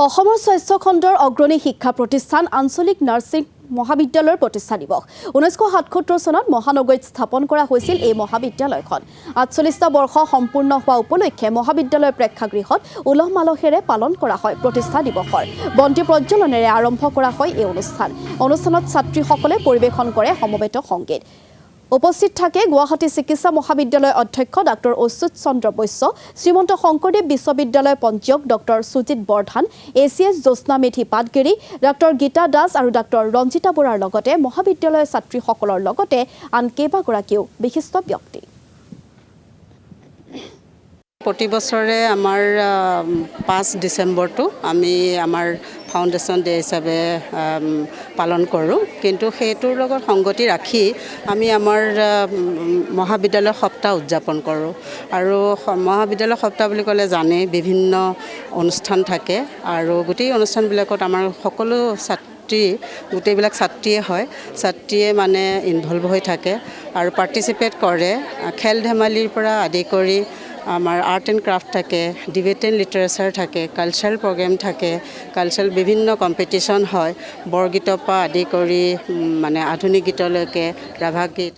অসমৰ স্বাস্থ্য খণ্ডৰ অগ্ৰণী শিক্ষা প্ৰতিষ্ঠান আঞ্চলিক নাৰ্ছিং মহাবিদ্যালয়ৰ প্ৰতিষ্ঠা দিৱস 1977 চনত মহানগৰীত স্থাপন কৰা হৈছিল এই মহাবিদ্যালয়খন 48টা বৰ্ষ সম্পূৰ্ণ হোৱা উপলক্ষে মহাবিদ্যালয়ৰ প্ৰেক্ষাগৃহত উলহ মালহেৰে পালন কৰা হয় প্ৰতিষ্ঠা দিৱসৰ বন্তি প্ৰজ্বলনেৰে আৰম্ভ কৰা হয় এই অনুষ্ঠানত ছাত্ৰীসকলে পৰিৱেশন কৰে সমবেত সংগীত উপস্থিত থাকে গুৱাহাটী চিকিৎসা মহাবিদ্যালয়ৰ অধ্যক্ষ ডাক্তৰ অচ্যুত চন্দ্ৰ বৈশ্য শ্ৰীমন্ত শংকৰদেৱ বিশ্ববিদ্যালয় পঞ্জীয়ক ডাক্তৰ সুজিত বৰধান এচিএছ জ্যোৎস্না মেধি পাটগিৰি ডাক্তৰ গীতা দাস আৰু ডাক্তৰ ৰঞ্জিতা বৰাৰ লগতে মহাবিদ্যালয়ৰ ছাত্ৰীসকলৰ লগতে আন কেইবাগৰাকীও বিশিষ্ট ব্যক্তি প্ৰতি বছৰে আমাৰ 5 ডিসেম্বৰটো আমি আমাৰ ফাউণ্ডেশ্যন ডে হিচাপে পালন কৰোঁ কিন্তু সেইটোৰ লগত সংগতি ৰাখি আমি আমাৰ মহাবিদ্যালয় সপ্তাহ উদযাপন কৰোঁ আৰু মহাবিদ্যালয় সপ্তাহ বুলি ক'লে জানে বিভিন্ন অনুষ্ঠান থাকে আৰু গোটেই অনুষ্ঠানবিলাকত আমাৰ সকলো গোটেইবিলাক ছাত্ৰীয়ে হয় ছাত্ৰীয়ে মানে ইনভলভ হৈ থাকে আৰু পাৰ্টিচিপেট কৰে খেল ধেমালিৰ পৰা আদি কৰি আমাৰ আৰ্ট এণ্ড ক্ৰাফ্ট থাকে ডিবেট এণ্ড লিটাৰেচাৰ থাকে কালচাৰেল প্ৰগ্ৰেম থাকে কালচাৰেল বিভিন্ন কম্পিটিশ্যন হয় বৰগীতৰ পৰা আদি কৰি মানে আধুনিক গীতলৈকে ৰাভা গীত